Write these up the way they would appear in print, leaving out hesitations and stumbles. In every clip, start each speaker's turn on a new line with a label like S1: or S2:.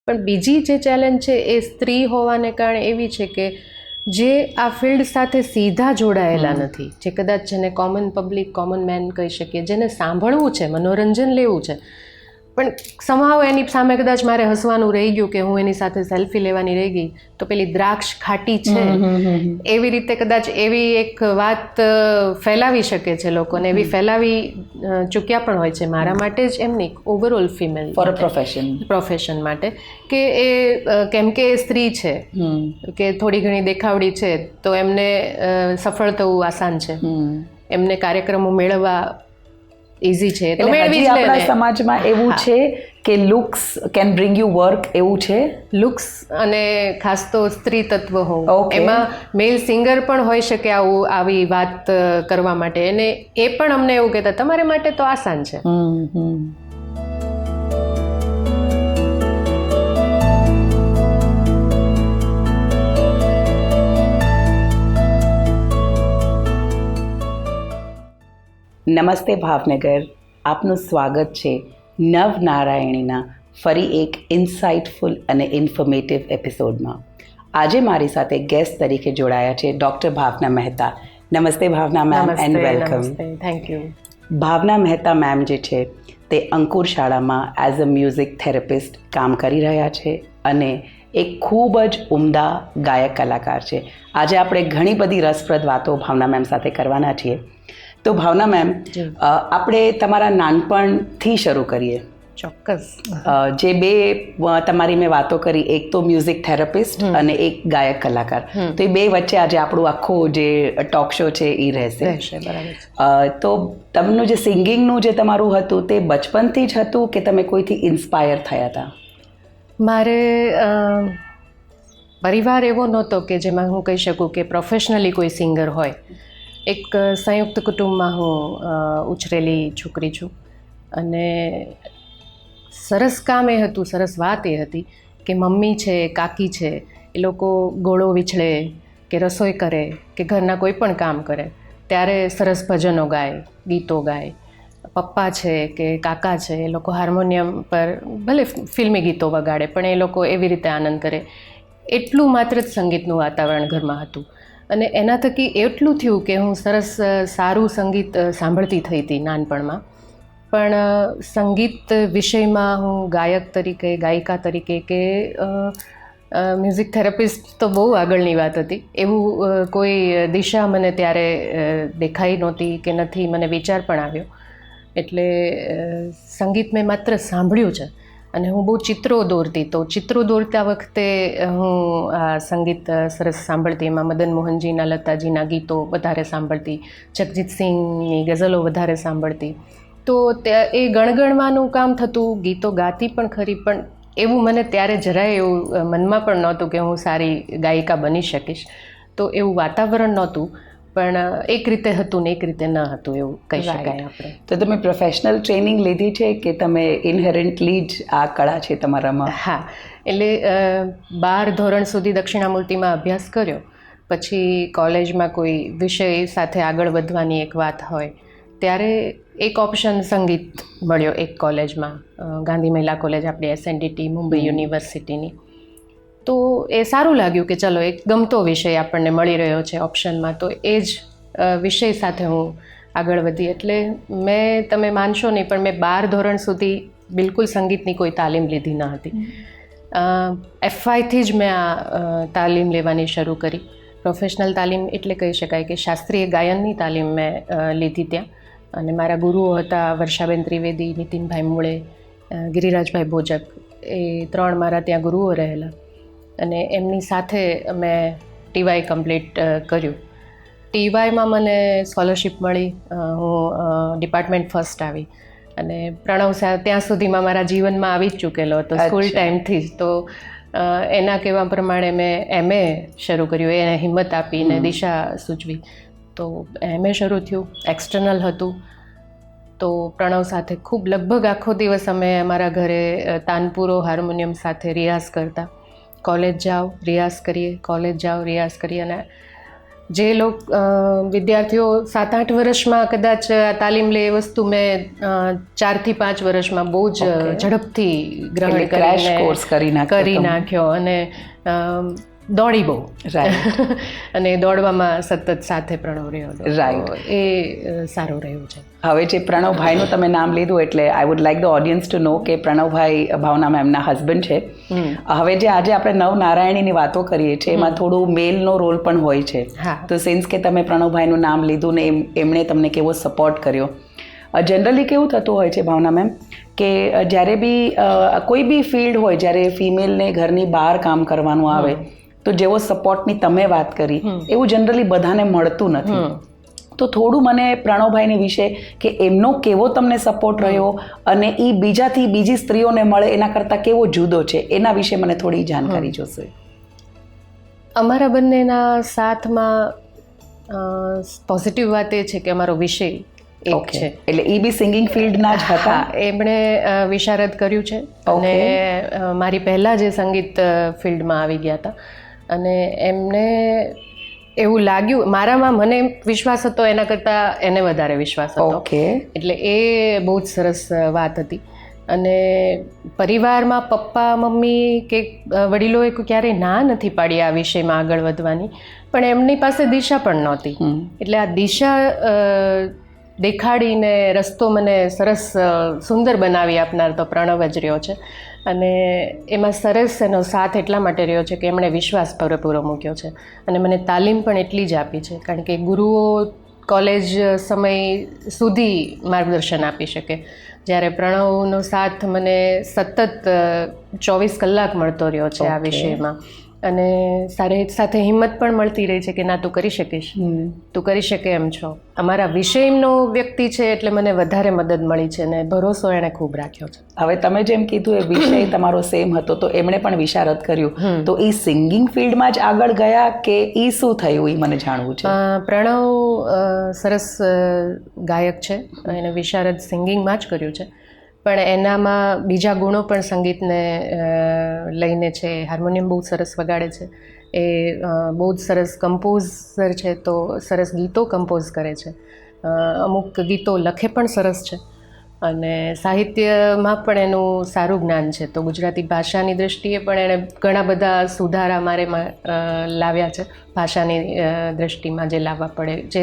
S1: પણ બીજી જે ચેલેન્જ છે એ સ્ત્રી હોવાને કારણે એવી છે કે જે આ ફિલ્ડ સાથે સીધા જોડાયેલા નથી, જે કદાચ જેને કોમન પબ્લિક, કોમન મેન કહી શકીએ, જેને સાંભળવું છે, મનોરંજન લેવું છે, પણ સમાવ એની સામે કદાચ મારે હસવાનું રહી ગયું કે હું એની સાથે સેલ્ફી લેવાની રહી ગઈ તો પેલી દ્રાક્ષ ખાટી છે એવી રીતે કદાચ એવી એક વાત ફેલાવી શકે છે લોકોને, એવી ફેલાવી ચૂક્યા પણ હોય છે. મારા માટે જ એમ નહીં, overall female
S2: for a
S1: profession માટે કે એ કેમ કે એ સ્ત્રી છે કે થોડી ઘણી દેખાવડી છે તો એમને સફળ થવું આસાન છે, એમને કાર્યક્રમો મેળવવા ઇઝી છે, તો મેળવી જ લે.
S2: આપણા સમાજમાં એવું છે કે looks can bring you work, એવું છે.
S1: લુક્સ અને ખાસ તો સ્ત્રી તત્વ હોવું, એમાં મેલ સિંગર પણ હોઈ શકે આવું આવી વાત કરવા માટે, અને એ પણ અમને એવું કહેતા તમારે માટે તો આસાન છે.
S2: નમસ્તે ભાવનગર, આપનું સ્વાગત છે નવનારાયણીના ફરી એક ઇન્સાઇટફુલ અને ઇન્ફોર્મેટિવ એપિસોડમાં. આજે મારી સાથે ગેસ્ટ તરીકે જોડાયા છે ડૉક્ટર ભાવના મહેતા. નમસ્તે Bhavna ma'am, and welcome.
S1: Thank you.
S2: Bhavna Mehta ma'am જે છે તે અંકુર શાળામાં એઝ અ મ્યુઝિક થેરેપિસ્ટ કામ કરી રહ્યા છે અને એક ખૂબ જ ઉમદા ગાયક કલાકાર છે. આજે આપણે ઘણી બધી રસપ્રદ વાતો ભાવના મેમ સાથે કરવાના છીએ. તો ભાવના મેમ, આપણે તમારા નાનપણથી શરૂ કરીએ.
S1: ચોક્કસ.
S2: જે બે તમારી મેં વાતો કરી, એક તો મ્યુઝિક થેરાપિસ્ટ અને એક ગાયક કલાકાર, તો એ બે વચ્ચે આજે આપણું આખો જે ટોક શો છે એ રહેશે. તો તમને જે સિંગિંગનું જે તમારું હતું તે બચપનથી જ હતું કે તમે કોઈથી ઇન્સ્પાયર થયા હતા?
S1: મારે પરિવાર એવો નહોતો કે જેમાં હું કહી શકું કે પ્રોફેશનલી કોઈ સિંગર હોય. એક સંયુક્ત કુટુંબમાં હું ઉછરેલી છોકરી છું અને સરસ કામ એ હતું, સરસ વાત એ હતી કે મમ્મી છે, કાકી છે, એ લોકો ગોળો વીછળે કે રસોઈ કરે કે ઘરના કોઈ પણ કામ કરે ત્યારે સરસ ભજનો ગાય, ગીતો ગાય. પપ્પા છે કે કાકા છે, એ લોકો હાર્મોનિયમ પર ભલે ફિલ્મી ગીતો વગાડે પણ એ લોકો એવી રીતે આનંદ કરે. એટલું માત્ર જ સંગીતનું વાતાવરણ ઘરમાં હતું અને એના થકી એટલું થયું કે હું સરસ સારું સંગીત સાંભળતી થઈ હતી નાનપણમાં, પણ સંગીત વિષયમાં હું ગાયક તરીકે, ગાયિકા તરીકે કે મ્યુઝિક થેરાપિસ્ટ તો બહુ આગળની વાત હતી, એવું કોઈ દિશા મને ત્યારે દેખાઈ નહોતી કે નથી મને વિચાર પણ આવ્યો. એટલે સંગીત મેં માત્ર સાંભળ્યું છે અને હું બહુ ચિત્રો દોરતી, તો ચિત્રો દોરતા વખતે હું આ સંગીત સરસ સાંભળતી, એમાં મદન મોહનજીના, લતાજીના ગીતો વધારે સાંભળતી, જગજીત સિંહની ગઝલો વધારે સાંભળતી. તો એ ગણગણવાનું કામ થતું, ગીતો ગાતી પણ ખરી, પણ એવું મને ત્યારે જરાય એવું મનમાં પણ નહોતું કે હું સારી ગાયિકા બની શકીશ. તો એવું વાતાવરણ નહોતું, પણ એક રીતે હતું ને એક રીતે ન હતું એવું કહી શકાય આપણે.
S2: તો તમે પ્રોફેશનલ ટ્રેનિંગ લીધી છે કે તમે ઇનહેરન્ટલી જ આ કળા છે તમારામાં?
S1: હા, એટલે 12 ધોરણ સુધી દક્ષિણામૂર્તિમાં અભ્યાસ કર્યો, પછી કોલેજમાં કોઈ વિષય સાથે આગળ વધવાની એક વાત હોય ત્યારે એક ઓપ્શન સંગીત મળ્યો એક કોલેજમાં, ગાંધી મહિલા કોલેજ આપણી SNDT મુંબઈ યુનિવર્સિટીની. તો એ સારું લાગ્યું કે ચલો એક ગમતો વિષય આપણને મળી રહ્યો છે ઓપ્શનમાં, તો એ જ વિષય સાથે હું આગળ વધી. એટલે તમે માનશો નહીં પણ મેં 12 ધોરણ સુધી બિલકુલ સંગીતની કોઈ તાલીમ લીધી ન હતી. FYથી જ મેં આ તાલીમ લેવાની શરૂ કરી. પ્રોફેશનલ તાલીમ એટલે કહી શકાય કે શાસ્ત્રીય ગાયનની તાલીમ મેં લીધી ત્યાં, અને મારા ગુરુઓ હતા વર્ષાબેન ત્રિવેદી, નીતિનભાઈ મૂળે, ગિરિરાજભાઈ ભોજક, એ 3 મારા ત્યાં ગુરુઓ રહેલા અને એમની સાથે મેં TY કમ્પ્લીટ કર્યું. TYમાં મને સ્કોલરશિપ મળી, હું ડિપાર્ટમેન્ટ ફર્સ્ટ આવી અને પ્રણવ ત્યાં સુધીમાં મારા જીવનમાં આવી જ ચૂકેલો હતો સ્કૂલ ટાઈમથી જ. તો એના કહેવા પ્રમાણે મેં MA શરૂ કર્યું, એને હિંમત આપીને દિશા સૂચવી. તો MA શરૂ થયું, એક્સટર્નલ હતું. તો પ્રણવ સાથે ખૂબ લગભગ આખો દિવસ અમે અમારા ઘરે તાનપુરો હાર્મોનિયમ સાથે રિયાઝ કરતા. કોલેજ જાઓ, રિયાઝ કરીએ, કોલેજ જાઓ, રિયાઝ કરીએ, અને જે વિદ્યાર્થીઓ 7-8 વર્ષમાં કદાચ આ તાલીમ લે એ વસ્તુ મેં 4 થી 5 વર્ષમાં બહુ જ ઝડપથી ગ્રહણ
S2: ક્રેશ કોર્સ કરી
S1: નાખ્યો અને દોડી બહુ અને દોડવામાં સતત સાથે પ્રણવ રહ્યો.
S2: રાઈટ,
S1: એ સારું રહ્યું છે.
S2: હવે જે પ્રણવભાઈનું તમે નામ લીધું એટલે I would like the audience to know કે પ્રણવભાઈ ભાવના મેમના હસબન્ડ છે. હવે જે આજે આપણે નવનારાયણીની વાતો કરીએ છીએ એમાં થોડું મેલનો રોલ પણ હોય છે. તો સિન્સ કે તમે પ્રણવભાઈનું નામ લીધું ને એમણે તમને કેવો સપોર્ટ કર્યો. જનરલી કેવું થતું હોય છે ભાવના મેમ કે જ્યારે બી કોઈ બી ફિલ્ડ હોય, જ્યારે ફિમેલને ઘરની બહાર કામ કરવાનું આવે તો જેવો સપોર્ટની તમે વાત કરી એવું જનરલી બધાને મળતું નથી. તો થોડું મને પ્રણવભાઈની વિશે કે એમનો કેવો તમને સપોર્ટ રહ્યો અને એ બીજી સ્ત્રીઓને મળે એના કરતાં કેવો જુદો છે એના વિશે મને થોડી જાણકારી જોશે.
S1: અમારા બંનેના સાથમાં પોઝિટિવ વાત એ છે કે અમારો વિષય એક છે.
S2: એટલે એ બી સિંગિંગ ફિલ્ડના જ હતા?
S1: એમણે વિશારદ કર્યું છે અને મારી પહેલાં જે સંગીત ફિલ્ડમાં આવી ગયા હતા અને એમને એવું લાગ્યું મારામાં, મને વિશ્વાસ હતો એના કરતાં એને વધારે વિશ્વાસ હતો. એટલે એ બહુ જ સરસ વાત હતી. અને પરિવારમાં પપ્પા મમ્મી કે વડીલોએ ક્યારેય ના નથી પાડી આ વિષયમાં આગળ વધવાની, પણ એમની પાસે દિશા પણ નહોતી. એટલે આ દિશા દેખાડીને રસ્તો મને સરસ સુંદર બનાવી આપનાર તો પ્રણવ જ રહ્યો છે. અને એમાં સરસ એનો સાથ એટલા માટે રહ્યો છે કે એમણે વિશ્વાસ પૂરેપૂરો મૂક્યો છે અને મને તાલીમ પણ એટલી જ આપી છે. કારણ કે ગુરુઓ કોલેજ સમય સુધી માર્ગદર્શન આપી શકે, જ્યારે પ્રણવનો સાથ મને સતત 24 કલાક મળતો રહ્યો છે આ વિષયમાં. અને સાથે હિંમત પણ મળતી રહી છે કે ના, તું કરી શકીશ, તું કરી શકે એમ છો. અમારા વિષયનો વ્યક્તિ છે એટલે મને વધારે મદદ મળી છે અને ભરોસો એણે ખૂબ રાખ્યો છે.
S2: હવે તમે જેમ કીધું એ વિષય તમારો સેમ હતો તો એમણે પણ વિશારદ કર્યું, તો એ સિંગિંગ ફિલ્ડમાં જ આગળ ગયા કે એ શું થયું એ મને જાણવું છે.
S1: પ્રણવ સરસ ગાયક છે, એને વિશારદ સિંગિંગમાં જ કર્યું છે, પણ એનામાં બીજા ગુણો પણ સંગીતને લઈને છે. હાર્મોનિયમ બહુ સરસ વગાડે છે, એ બહુ જ સરસ કમ્પોઝર છે, તો સરસ ગીતો કમ્પોઝ કરે છે, અમુક ગીતો લખે પણ સરસ છે અને સાહિત્યમાં પણ એનું સારું જ્ઞાન છે. તો ગુજરાતી ભાષાની દૃષ્ટિએ પણ એણે ઘણા બધા સુધારા લાવ્યા છે ભાષાની દૃષ્ટિમાં, જે લાવવા પડે, જે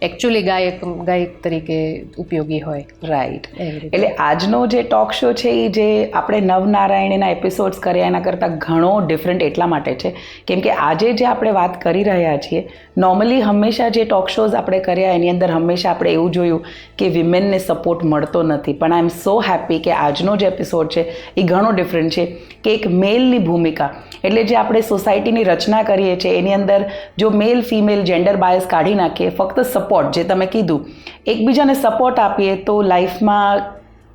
S1: એકચ્યુઅલી ગાયક તરીકે ઉપયોગી હોય.
S2: રાઈટ. એટલે આજનો જે ટોક શો છે એ જે આપણે નવનારાયણીના એપિસોડ્સ કર્યા એના કરતાં ઘણો ડિફરન્ટ એટલા માટે છે કેમ કે આજે જે આપણે વાત કરી રહ્યા છીએ, નોર્મલી હંમેશા જે ટોક શોઝ આપણે કર્યા એની અંદર હંમેશા આપણે એવું જોયું કે વિમેનને સપોર્ટ મળતો નથી. પણ આઈ એમ સો હેપી કે આજનો જે એપિસોડ છે એ ઘણો ડિફરન્ટ છે કે એક મેલની ભૂમિકા, એટલે જે આપણે સોસાયટીની રચના કરીએ છીએ એની અંદર જો મેલ ફિમેલ જેન્ડર બાયસ કાઢી નાખીએ, ફક્ત સપોર્ટ, જે તમે કીધું, એકબીજાને સપોર્ટ આપીએ તો લાઈફમાં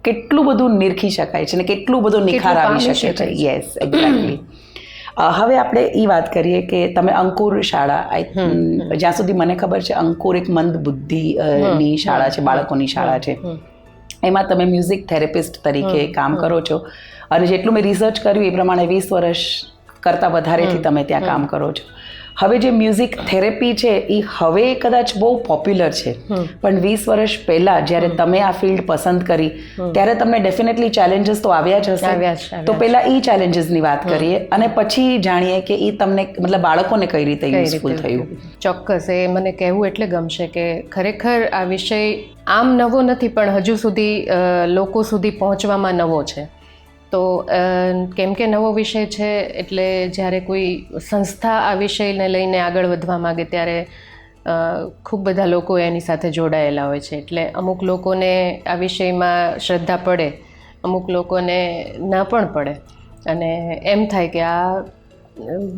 S2: કેટલું બધું નિરખી શકાય છે ને કેટલું બધું નિખાર આવી શકે છે. Yes, exactly. હવે આપણે એ વાત કરીએ કે તમે અંકુર શાળા, જ્યાં સુધી મને ખબર છે અંકુર એક મંદ બુદ્ધિની શાળા છે, બાળકોની શાળા છે, એમાં તમે મ્યુઝિક થેરેપિસ્ટ તરીકે કામ કરો છો અને જેટલું મેં રિસર્ચ કર્યું એ પ્રમાણે 20 વર્ષ કરતાં વધારેથી તમે ત્યાં કામ કરો છો. હવે જે મ્યુઝિક થેરેપી છે એ હવે કદાચ બહુ પોપ્યુલર છે, પણ 20 વર્ષ પહેલાં જ્યારે તમે આ ફિલ્ડ પસંદ કરી ત્યારે તમને ડેફિનેટલી ચેલેન્જીસ તો આવ્યા જ હશે. તો પહેલાં એ ચેલેન્જીસની વાત કરીએ અને પછી જાણીએ કે એ તમને મતલબ બાળકોને કઈ રીતે યુઝફુલ થયું.
S1: ચોક્કસ, એ મને કહેવું એટલે ગમશે કે ખરેખર આ વિષય આમ નવો નથી પણ હજુ સુધી લોકો સુધી પહોંચવામાં નવો છે. તો કેમ કે નવો વિષય છે એટલે જ્યારે કોઈ સંસ્થા આ વિષયને લઈને આગળ વધવા માગે ત્યારે ખૂબ બધા લોકો એની સાથે જોડાયેલા હોય છે. એટલે અમુક લોકોને આ વિષયમાં શ્રદ્ધા પડે, અમુક લોકોને ના પણ પડે અને એમ થાય કે આ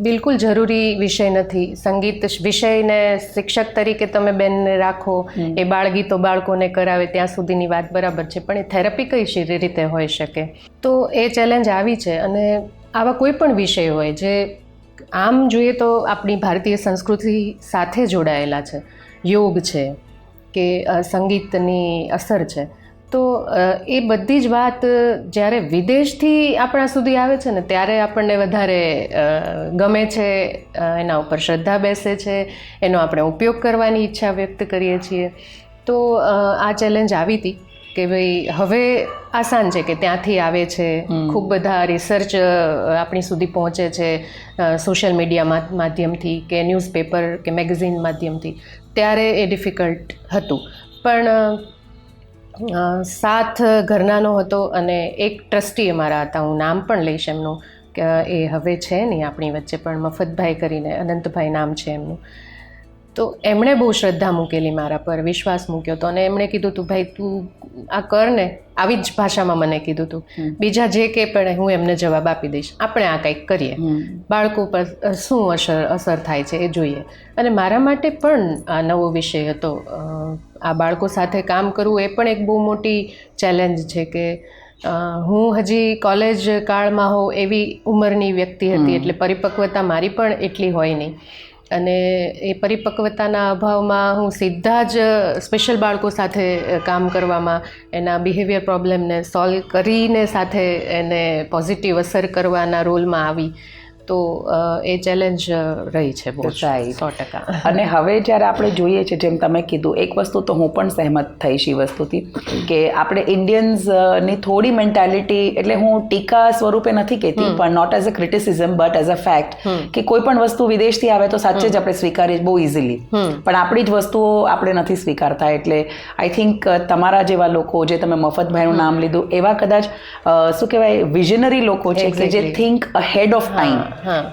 S1: બિલકુલ જરૂરી વિષય નથી. સંગીત વિષયને શિક્ષક તરીકે તમે બેનને રાખો, એ બાળગીતો બાળકોને કરાવે ત્યાં સુધીની વાત બરાબર છે, પણ એ થેરપી કઈ રીતે હોઈ શકે? તો એ ચેલેન્જ આવી છે. અને આવા કોઈ પણ વિષય હોય જે આમ જોઈએ તો આપણી ભારતીય સંસ્કૃતિ સાથે જોડાયેલા છે, યોગ છે કે સંગીતની અસર છે, તો એ બધી જ વાત જ્યારે વિદેશથી આપણા સુધી આવે છે ને ત્યારે આપણને વધારે ગમે છે, એના ઉપર શ્રદ્ધા બેસે છે, એનો આપણે ઉપયોગ કરવાની ઈચ્છા વ્યક્ત કરીએ છીએ. તો આ ચેલેન્જ આવી હતી કે ભાઈ હવે આસાન છે કે ત્યાંથી આવે છે, ખૂબ બધા રિસર્ચ આપણી સુધી પહોંચે છે સોશિયલ મીડિયા માધ્યમથી કે ન્યૂઝપેપર કે મેગઝીન માધ્યમથી. ત્યારે એ ડિફિકલ્ટ હતું, પણ સાથ ઘરનાનો હતો અને એક ટ્રસ્ટી અમારા હતા, હું નામ પણ લઈશ એમનું, કે એ હવે છે નહીં આપણી વચ્ચે, પણ મફતભાઈ કરીને, અનંતભાઈ નામ છે એમનું. તો એમણે બહુ શ્રદ્ધા મૂકેલી મારા પર, વિશ્વાસ મૂક્યો હતો, અને એમણે કીધું હતું ભાઈ તું આ કર ને, આવી જ ભાષામાં મને કીધું હતું. બીજા જે કે પણ હું એમને જવાબ આપી દઈશ, આપણે આ કંઈક કરીએ, બાળકો પર શું અસર થાય છે એ જોઈએ. અને મારા માટે પણ આ નવો વિષય હતો. આ બાળકો સાથે કામ કરવું એ પણ એક બહુ મોટી ચેલેન્જ છે કે હું હજી કોલેજ કાળમાં હોઉં એવી ઉંમરની વ્યક્તિ હતી, એટલે પરિપક્વતા મારી પણ એટલી હોય નહીં. અને એ પરિપક્વતાના અભાવમાં હું સીધા જ સ્પેશિયલ બાળકો સાથે કામ કરવામાં, એના બિહેવિયર પ્રોબ્લેમને સોલ્વ કરીને સાથે એને પોઝિટિવ અસર કરવાના રોલમાં આવી. તો એ ચેલેન્જ રહી છે બહુ, 100%.
S2: અને હવે જ્યારે આપણે જોઈએ છે, જેમ તમે કીધું, એક વસ્તુ તો હું પણ સહેમત થઈશ એ વસ્તુથી કે આપણે ઇન્ડિયન્સની થોડી મેન્ટાલિટી, એટલે હું ટીકા સ્વરૂપે નથી કહેતી, પણ not as a criticism but as a fact, કે કોઈ પણ વસ્તુ વિદેશથી આવે તો સાચે જ આપણે સ્વીકારીએ બહુ ઇઝીલી, પણ આપણી જ વસ્તુઓ આપણે નથી સ્વીકારતા. એટલે આઈ થિંક તમારા જેવા લોકો, જે તમે મફતભાઈનું નામ લીધું, એવા કદાચ શું કહેવાય વિઝનરી લોકો છે કે જે થિંક અહેડ ઓફ ટાઈમ.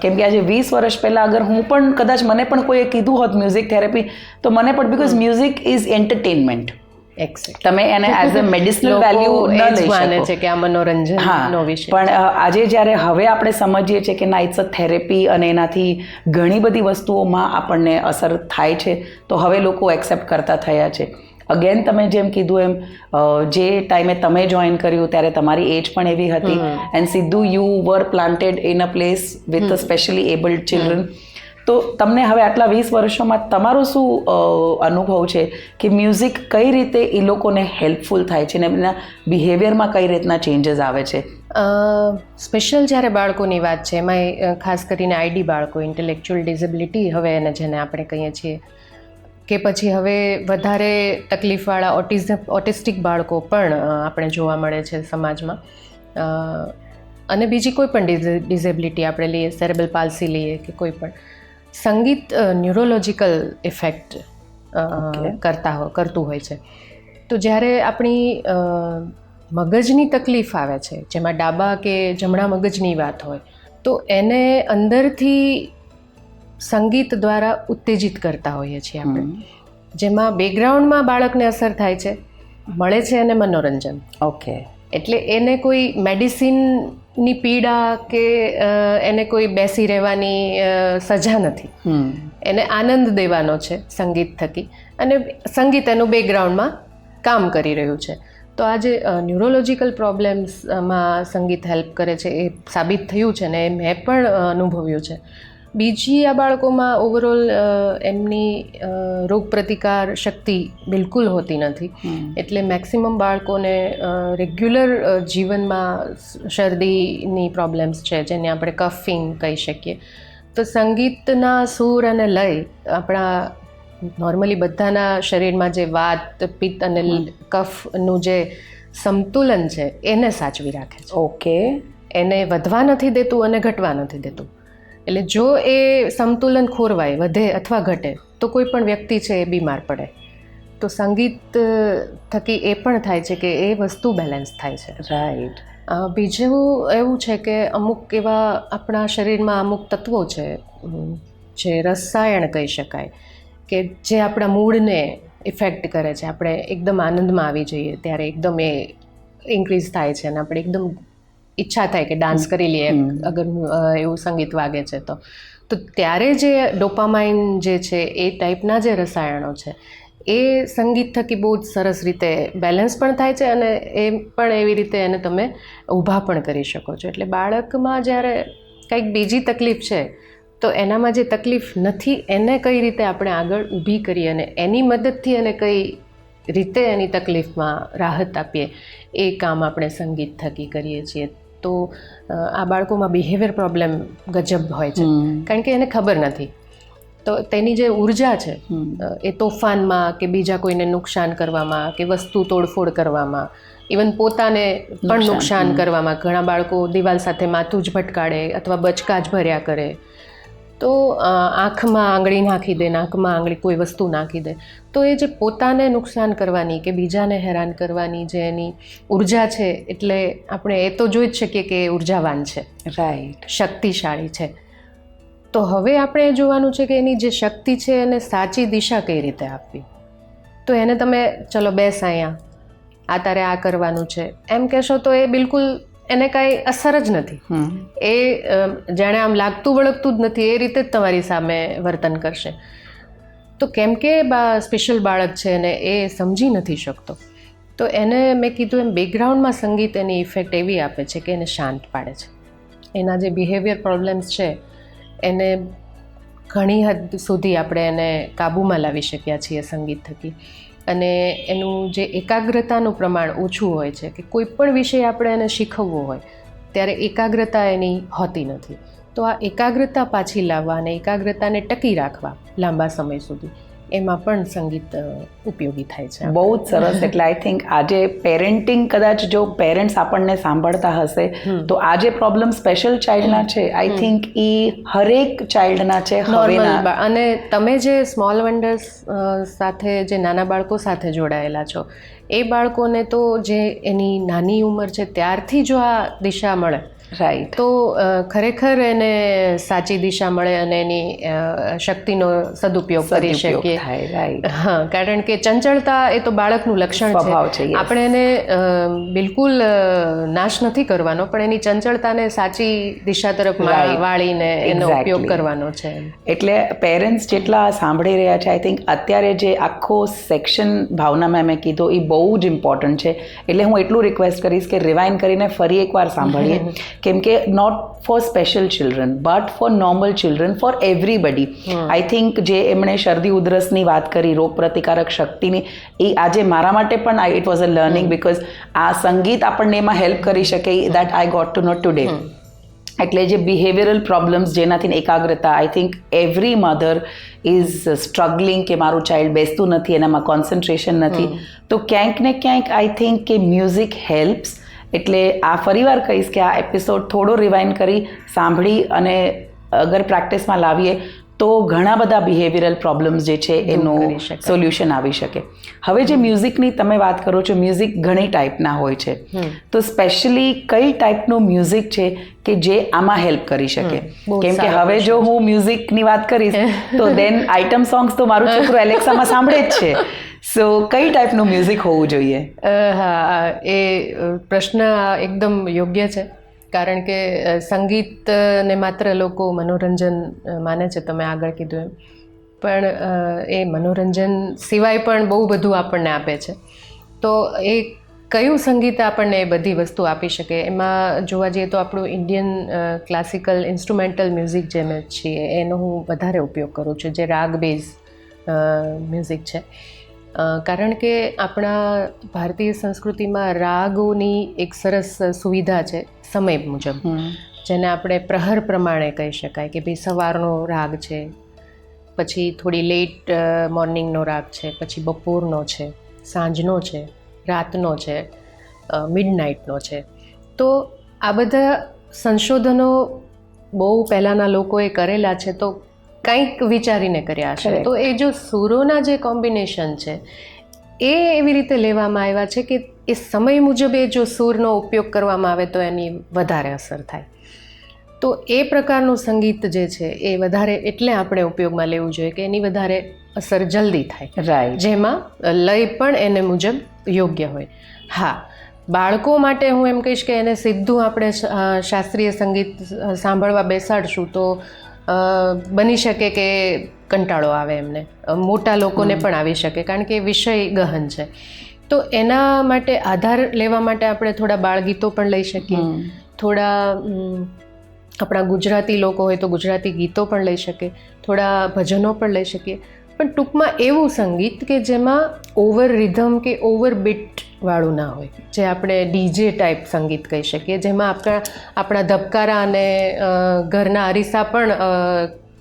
S2: કેમ કે આજે 20 વર્ષ પહેલા અગર હું પણ કદાચ મને પણ કોઈએ કીધું હોત મ્યુઝિક થેરેપી, તો મને પણ, બીકોઝ મ્યુઝિક ઇઝ એન્ટરટેનમેન્ટ, તમે એને એઝ અ મેડિસિનલ વેલ્યુ ન લઈ શકો
S1: છે કે આ મનોરંજનનો વિષય.
S2: પણ આજે જ્યારે હવે આપણે સમજીએ છીએ કે ના, ઇટ્સ અ થેરેપી અને એનાથી ઘણી બધી વસ્તુઓમાં આપણને અસર થાય છે, તો હવે લોકો એક્સેપ્ટ કરતા થયા છે. અગેન તમે જેમ કીધું એમ, જે ટાઈમે તમે જોઈન કર્યું ત્યારે તમારી એજ પણ એવી હતી, એન્ડ સીધું you var planted in a place with specially abled children. તો તમને હવે આટલા 20 વર્ષોમાં તમારો શું અનુભવ છે કે મ્યુઝિક કઈ રીતે એ લોકોને હેલ્પફુલ થાય છે ને એમના બિહેવિયરમાં કઈ રીતના ચેન્જીસ આવે છે?
S1: સ્પેશિયલ જ્યારે બાળકોની વાત છે, એમાં ખાસ કરીને આઈડી બાળકો, ઇન્ટેલેક્ચ્યુઅલ ડિસેબિલિટી હવે એને જેને આપણે કહીએ છીએ, કે પછી હવે વધારે તકલીફવાળા ઓટિસ્ટિક બાળકો પણ આપણે જોવા મળે છે સમાજમાં. અને બીજી કોઈ પણ ડિસેબિલિટી આપણે લઈએ, સેરેબ્રલ પાલ્સી લઈએ કે કોઈ પણ, સંગીત ન્યુરોલોજિકલ ઇફેક્ટ કરતું હોય છે. તો જ્યારે આપણી મગજની તકલીફ આવે છે, જેમાં ડાબા કે જમણા મગજની વાત હોય, તો એને અંદરથી સંગીત દ્વારા ઉત્તેજિત કરતા હોઈએ છીએ આપણે, જેમાં બેકગ્રાઉન્ડમાં બાળકને અસર થાય છે, મળે છે એને મનોરંજન.
S2: ઓકે.
S1: એટલે એને કોઈ મેડિસિનની પીડા કે એને કોઈ બેસી રહેવાની સજા નથી, એને આનંદ દેવાનો છે સંગીત થકી, અને સંગીત એનું બેકગ્રાઉન્ડમાં કામ કરી રહ્યું છે. તો આ જે ન્યુરોલોજિકલ પ્રોબ્લેમ્સમાં સંગીત હેલ્પ કરે છે એ સાબિત થયું છે ને એ મેં પણ અનુભવ્યું છે. બીજી આ બાળકોમાં ઓવરઓલ એમની રોગપ્રતિકાર શક્તિ બિલકુલ હોતી નથી, એટલે મેક્સિમમ બાળકોને રેગ્યુલર જીવનમાં શરદીની પ્રોબ્લેમ્સ છે, જેને આપણે કફિંગ કહી શકીએ. તો સંગીતના સૂર અને લય આપણા નોર્મલી બધાના શરીરમાં જે વાત, પિત્ત અને કફનું જે સંતુલન છે એને સાચવી રાખે છે.
S2: ઓકે.
S1: એને વધવા નથી દેતું અને ઘટવા નથી દેતું. એટલે જો એ સંતુલન ખોરવાય, વધે અથવા ઘટે, તો કોઈ પણ વ્યક્તિ છે એ બીમાર પડે. તો સંગીત થકી એ પણ થાય છે કે એ વસ્તુ બેલેન્સ થાય છે.
S2: રાઈટ.
S1: બીજું એવું છે કે અમુક એવા આપણા શરીરમાં અમુક તત્વો છે, જે રસાયણ કહી શકાય, કે જે આપણા મૂડને ઇફેક્ટ કરે છે. આપણે એકદમ આનંદમાં આવી જઈએ ત્યારે એકદમ એ ઇન્ક્રીઝ થાય છે અને આપણે એકદમ ઈચ્છા થાય કે ડાન્સ કરી લઈએ અગર એવું સંગીત વાગે છે તો ત્યારે જે ડોપામાઇન જે છે એ ટાઈપના જે રસાયણો છે એ સંગીત થકી બહુ જ સરસ રીતે બેલેન્સ પણ થાય છે અને એ પણ એવી રીતે એને તમે ઊભા પણ કરી શકો છો. એટલે બાળકમાં જ્યારે કંઈક બીજી તકલીફ છે તો એનામાં જે તકલીફ નથી એને કઈ રીતે આપણે આગળ ઊભી કરીએ અને એની મદદથી એને કઈ રીતે એની તકલીફમાં રાહત આપીએ એ કામ આપણે સંગીત થકી કરીએ છીએ. તો આ બાળકોમાં બિહેવિયર પ્રોબ્લેમ ગજબ હોય છે, કારણ કે એને ખબર નથી. તો તેની જે ઉર્જા છે એ તોફાનમાં કે બીજા કોઈને નુકસાન કરવામાં કે વસ્તુ તોડફોડ કરવામાં, ઇવન પોતાને પણ નુકસાન કરવામાં. ઘણા બાળકો દિવાલ સાથે માથું જ ભટકાડે અથવા બચકા જ ભર્યા કરે, તો આંખમાં આંગળી નાખી દે, નાકમાં આંગળી કોઈ વસ્તુ નાખી દે. તો એ જે પોતાને નુકસાન કરવાની કે બીજાને હેરાન કરવાની જે એની ઉર્જા છે, એટલે આપણે એ તો જોઈ જ શકીએ કે એ ઉર્જાવાન છે,
S2: રાઈટ,
S1: શક્તિશાળી છે. તો હવે આપણે એ જોવાનું છે કે એની જે શક્તિ છે એને સાચી દિશા કઈ રીતે આપવી. તો એને તમે ચલો બેસ અહીંયા, આ તારે આ કરવાનું છે એમ કહેશો તો એ બિલકુલ એને કાંઈ અસર જ નથી. એ જાણે આમ લાગતું વળગતું જ નથી, એ રીતે જ તમારી સામે વર્તન કરશે. તો કેમ કે સ્પેશિયલ બાળક છે અને એ સમજી નથી શકતો, તો એને મેં કીધું એમ બેકગ્રાઉન્ડમાં સંગીત એની ઇફેક્ટ એવી આપે છે કે એને શાંત પાડે છે. એના જે બિહેવિયર પ્રોબ્લેમ્સ છે એને ઘણી હદ સુધી આપણે એને કાબૂમાં લાવી શક્યા છીએ સંગીત થકી. અને એનું જે એકાગ્રતાનું પ્રમાણ ઓછું હોય છે, કે કોઈ પણ વિષય આપણે એને શીખવવો હોય ત્યારે એકાગ્રતા એની હોતી નથી. તો આ એકાગ્રતા પાછી લાવવા અને એકાગ્રતાને ટકી રાખવા લાંબા સમય સુધી, એમાં પણ સંગીત ઉપયોગી થાય છે.
S2: બહુ જ સરસ. એટલે આઈ થિંક આજે પેરેન્ટિંગ, કદાચ જો પેરેન્ટ્સ આપણને સાંભળતા હશે તો આ જે પ્રોબ્લેમ સ્પેશિયલ ચાઇલ્ડના છે, આઈ થિંક એ હરેક ચાઇલ્ડના છે હવેના.
S1: અને તમે જે સ્મોલ વન્ડર્સ સાથે, જે નાના બાળકો સાથે જોડાયેલા છો, એ બાળકોને તો જે એની નાની ઉંમર છે ત્યારથી જો આ દિશા મળે,
S2: રાઈટ,
S1: તો ખરેખર એને સાચી દિશા મળે અને એની શક્તિનો સદુપયોગ કરી શકીએ. હા, કારણ કે ચંચળતા એ તો બાળકનું લક્ષણ છે. આપણે એને બિલકુલ નાશ નથી કરવાનો, પણ એની ચંચળતાને સાચી દિશા તરફ વાળીને એનો ઉપયોગ કરવાનો છે.
S2: એટલે પેરેન્ટ્સ જેટલા સાંભળી રહ્યા છે, આઈ થિંક અત્યારે જે આખો સેક્શન ભાવના મેમે કીધો એ બહુ જ ઇમ્પોર્ટન્ટ છે. એટલે હું એટલું રિક્વેસ્ટ કરીશ કે રિવાઇન્ડ કરીને ફરી એકવાર સાંભળીએ. કેમ કે not for special children but for normal children, for everybody. I think જે એમણે શરદી ઉધરસની વાત કરી, રોગ પ્રતિકારક શક્તિની, એ આજે મારા માટે પણ it was a learning, because આ સંગીત આપણને એમાં હેલ્પ કરી શકે. That I got to know today. એટલે જે બિહેવિયરલ પ્રોબ્લેમ્સ, જેનાથી એકાગ્રતા, I think every mother is struggling કે મારું ચાઇલ્ડ બેસતું નથી, એનામાં કોન્સન્ટ્રેશન નથી. તો ક્યાંક ને ક્યાંક આઈ થિંક કે મ્યુઝિક હેલ્પ્સ. એટલે આ ફરીવાર કહીશ કે આ એપિસોડ થોડો રિવાઇન્ડ કરી સાંભળી અને અગર પ્રેક્ટિસમાં લાવીએ તો ઘણા બધા બિહેવિયરલ પ્રોબ્લેમ્સ જે છે એનું સોલ્યુશન આવી શકે. હવે જે મ્યુઝિકની તમે વાત કરો છો, મ્યુઝિક ઘણી ટાઈપના હોય છે, તો સ્પેશિયલી કઈ ટાઈપનું મ્યુઝિક છે કે જે આમાં હેલ્પ કરી શકે? કેમ કે હવે જો હું મ્યુઝિકની વાત કરીશ તો દેન આઇટમ સોંગ્સ તો મારું છોકરો એલેક્સામાં સાંભળે જ છે. સો કઈ ટાઈપનું મ્યુઝિક હોવું જોઈએ?
S1: હા, એ પ્રશ્ન એકદમ યોગ્ય છે, કારણ કે સંગીતને માત્ર લોકો મનોરંજન માને છે, તમે આગળ કીધું એમ, પણ એ મનોરંજન સિવાય પણ બહુ બધું આપણને આપે છે. તો એ કયું સંગીત આપણને એ બધી વસ્તુ આપી શકે? એમાં જોવા જઈએ તો આપણું ઇન્ડિયન ક્લાસિકલ ઇન્સ્ટ્રુમેન્ટલ મ્યુઝિક જે મેં છીએ એનો હું વધારે ઉપયોગ કરું છું, જે રાગ બેઝ મ્યુઝિક છે. કારણ કે આપણા ભારતીય સંસ્કૃતિમાં રાગોની એક સરસ સુવિધા છે સમય મુજબ, જેને આપણે પ્રહર પ્રમાણે કહી શકાય કે ભાઈ સવારનો રાગ છે, પછી થોડી લેટ મોર્નિંગનો રાગ છે, પછી બપોરનો છે, સાંજનો છે, રાતનો છે, મિડનાઇટનો છે. તો આ બધા સંશોધનો બહુ પહેલાંના લોકોએ કરેલા છે, તો કંઈક વિચારીને કર્યા છે. તો એ જો સૂરોના જે કોમ્બિનેશન છે એ એવી રીતે લેવામાં આવ્યા છે કે એ સમય મુજબ એ જો સૂરનો ઉપયોગ કરવામાં આવે તો એની વધારે અસર થાય. તો એ પ્રકારનું સંગીત જે છે એ વધારે એટલે આપણે ઉપયોગમાં લેવું જોઈએ કે એની વધારે અસર જલ્દી થાય,
S2: રાઈટ,
S1: જેમાં લય પણ એને મુજબ યોગ્ય હોય. હા, બાળકો માટે હું એમ કહીશ કે એને સીધું આપણે શાસ્ત્રીય સંગીત સાંભળવા બેસાડશું તો બની શકે કે કંટાળો આવે એમને, મોટા લોકોને પણ આવી શકે, કારણ કે વિષય ગહન છે. તો એના માટે આધાર લેવા માટે આપણે થોડા બાળગીતો પણ લઈ શકીએ, થોડા આપણા ગુજરાતી લોકો હોય તો ગુજરાતી ગીતો પણ લઈ શકીએ, થોડા ભજનો પણ લઈ શકીએ, પણ ટૂંકમાં એવું સંગીત કે જેમાં ઓવર રિધમ કે ઓવર બીટ વાળું ના હોય, જે આપણે ડીજે ટાઈપ સંગીત કહી શકીએ, જેમાં આપણા ધબકારા અને ઘરના અરીસા પણ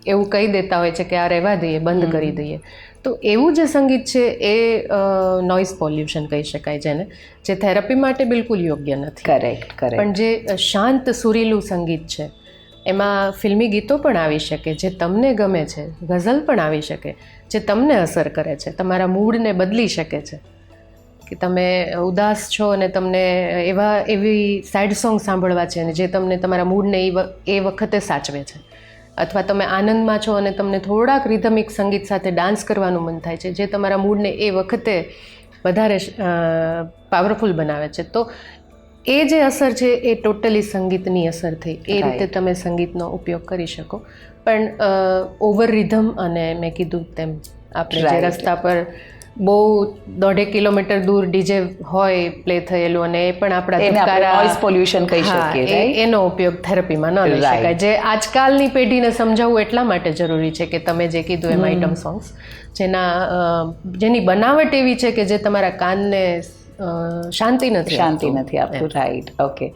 S1: એવું કહી દેતા હોય છે કે આ રહેવા દઈએ, બંધ કરી દઈએ. તો એવું જે સંગીત છે એ નોઇઝ પોલ્યુશન કહી શકાય જેને, જે થેરપી માટે બિલકુલ યોગ્ય નથી.
S2: કરેક્ટ.
S1: પણ જે શાંત સુરીલું સંગીત છે, એમાં ફિલ્મી ગીતો પણ આવી શકે, જે તમને ગમે છે, ગઝલ પણ આવી શકે, જે તમને અસર કરે છે, તમારા મૂડને બદલી શકે છે. કે તમે ઉદાસ છો અને તમને એવી સેડ સોંગ સાંભળવા છે અને જે તમને તમારા મૂડને એ વખતે સાચવે છે, અથવા તમે આનંદમાં છો અને તમને થોડાક રિધમિક સંગીત સાથે ડાન્સ કરવાનું મન થાય છે, જે તમારા મૂડને એ વખતે વધારે પાવરફુલ બનાવે છે. તો એ જે અસર છે એ ટોટલી સંગીતની અસર થઈ, એ રીતે તમે સંગીતનો ઉપયોગ કરી શકો. પણ ઓવર રિધમ અને મેં કીધું તેમ આપણે જે રસ્તા પર બહુ 1.5 કિલોમીટર દૂર ડીજે હોય પ્લે થયેલું અને એ પણ આપણા ધબકારા,
S2: નોઇઝ પોલ્યુશન કહી શકીએ,
S1: એનો ઉપયોગ થેરપીમાં ન લઈ શકાય. જે આજકાલની પેઢીને સમજાવવું એટલા માટે જરૂરી છે કે તમે જે કીધું એમ આઇટમ સોંગ્સ જેની બનાવટ એવી છે કે જે તમારા કાનને શાંતિ નથી
S2: આપતું. રાઈટ. ઓકે.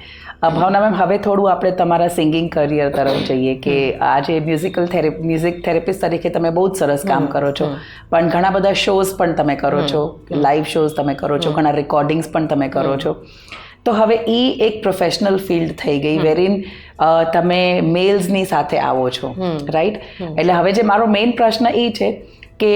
S2: ભાવના મેમ, હવે થોડું આપણે તમારા સિંગિંગ કરિયર તરફ જઈએ કે આજે મ્યુઝિક થેરેપિસ્ટ તરીકે તમે બહુ જ સરસ કામ કરો છો, પણ ઘણા બધા શોઝ પણ તમે કરો છો, લાઈવ શોઝ તમે કરો છો, ઘણા રેકોર્ડિંગ્સ પણ તમે કરો છો. તો હવે એ એક પ્રોફેશનલ ફિલ્ડ થઈ ગઈ વેરીન તમે મેલ્સની સાથે આવો છો, રાઈટ? એટલે હવે જે મારો મેઇન પ્રશ્ન એ છે કે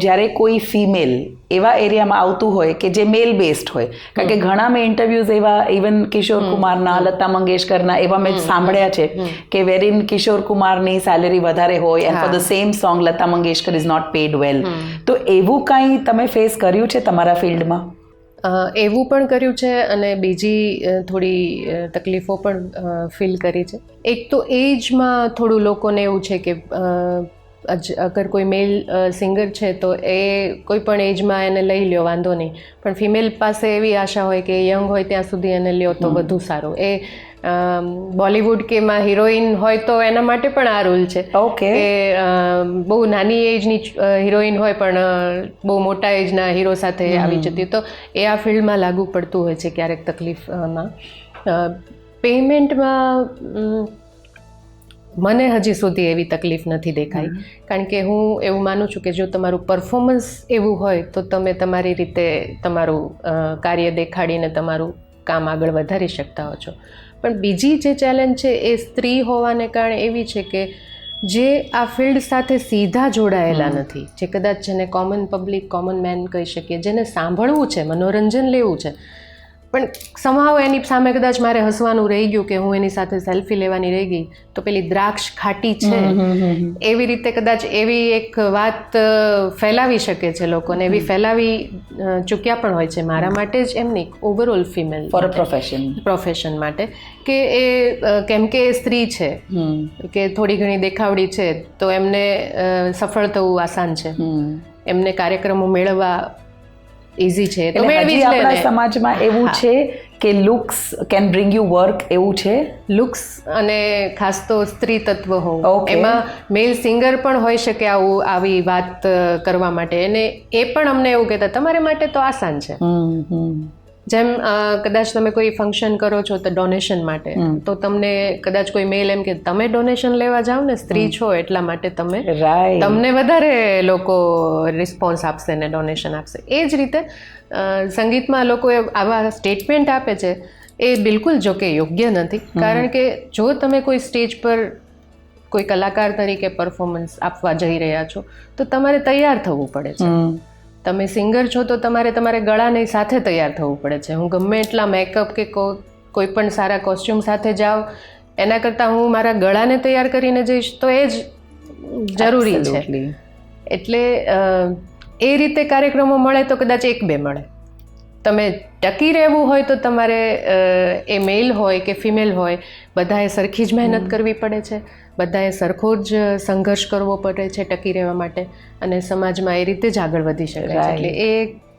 S2: જ્યારે કોઈ ફિમેલ એવા એરિયામાં આવતું હોય કે જે મેલ બેસ્ડ હોય, કારણ કે ઘણા મેં ઇન્ટરવ્યૂઝ એવા ઇવન કિશોર કુમારના, લતા મંગેશકરના એવા મેં સાંભળ્યા છે કે વેરીન કિશોર કુમારની સેલેરી વધારે હોય and for the same song Lata Mangeshkar is not paid well. તો એવું કાંઈ તમે ફેસ કર્યું છે તમારા ફિલ્ડમાં?
S1: એવું પણ કર્યું છે અને બીજી થોડી તકલીફો પણ ફીલ કરી છે. એક તો એજમાં થોડું લોકોને એવું છે કે અગર કોઈ મેલ સિંગર છે તો એ કોઈ પણ એજમાં એને લઈ લ્યો, વાંધો નહીં, પણ ફિમેલ પાસે એવી આશા હોય કે યંગ હોય ત્યાં સુધી એને લ્યો તો વધુ સારું. એ બોલિવૂડ કે માં હિરોઈન હોય તો એના માટે પણ આ રૂલ છે કે બહુ નાની એજની હિરોઈન હોય પણ બહુ મોટા એજના હીરો સાથે આવી જતી, તો એ આ ફિલ્ડમાં લાગુ પડતું હોય છે ક્યારેક તકલીફમાં. પેમેન્ટમાં મને હજી સુધી એવી તકલીફ નથી દેખાઈ, કારણ કે હું એવું માનું છું કે જો તમારું પરફોર્મન્સ એવું હોય તો તમે તમારી રીતે તમારું કાર્ય દેખાડીને તમારું કામ આગળ વધારી શકતા હો છો. પણ બીજી જે ચેલેન્જ છે એ સ્ત્રી હોવાને કારણે એવી છે કે જે આ ફિલ્ડ સાથે સીધા જોડાયેલા નથી, જે કદાચ જેને કોમન પબ્લિક, કોમન મેન કહી શકીએ, જેને સાંભળવું છે, મનોરંજન લેવું છે, પણ સમાવ એની સામે કદાચ મારે હસવાનું રહી ગયું કે હું એની સાથે સેલ્ફી લેવાની રહી ગઈ તો પેલી દ્રાક્ષ ખાટી છે, એવી રીતે કદાચ એવી એક વાત ફેલાવી શકે છે લોકોને, એવી ફેલાવી ચૂક્યા પણ હોય છે. મારા માટે જ એમ નહીં, overall female
S2: for a
S1: profession માટે, કે એ કેમ કે એ સ્ત્રી છે કે થોડી ઘણી દેખાવડી છે તો એમને સફળ થવું આસાન છે, એમને કાર્યક્રમો મેળવવા ઇઝી છે. તો
S2: હજી આપણા સમાજમાં એવું છે કે looks can bring you work, એવું છે?
S1: લુક્સ અને ખાસ તો સ્ત્રી તત્વ હોવું, એમાં મેલ સિંગર પણ હોઈ શકે આવી વાત કરવા માટે, અને એ પણ અમને એવું કહેતા તમારે માટે તો આસાન છે. જેમ કદાચ તમે કોઈ ફંક્શન કરો છો તો ડોનેશન માટે, તો તમને કદાચ કોઈ મેલ એમ કે તમે ડોનેશન લેવા જાઓ ને, સ્ત્રી છો એટલા માટે તમને વધારે લોકો રિસ્પોન્સ આપશે ને ડોનેશન આપશે. એ જ રીતે સંગીતમાં લોકો આવા સ્ટેટમેન્ટ આપે છે એ બિલકુલ જો કે યોગ્ય નથી, કારણ કે જો તમે કોઈ સ્ટેજ પર કોઈ કલાકાર તરીકે પરફોર્મન્સ આપવા જઈ રહ્યા છો તો તમારે તૈયાર થવું પડે છે. તમે સિંગર છો તો તમારે ગળાની સાથે તૈયાર થવું પડે છે. હું ગમે એટલા મેકઅપ કે કોઈ પણ સારા કોસ્ચ્યુમ સાથે જાઉં એના કરતાં હું મારા ગળાને તૈયાર કરીને જઈશ તો એ જ જરૂરી છે. એટલે એ રીતે કાર્યક્રમો મળે તો કદાચ 1-2 મળે. તમે ટકી રહેવું હોય તો તમારે એ મેલ હોય કે ફિમેલ હોય, બધાએ સરખી જ મહેનત કરવી પડે છે, બધાએ સરખો જ સંઘર્ષ કરવો પડે છે ટકી રહેવા માટે, અને સમાજમાં એ રીતે જ આગળ વધી શકાય છે. એટલે એ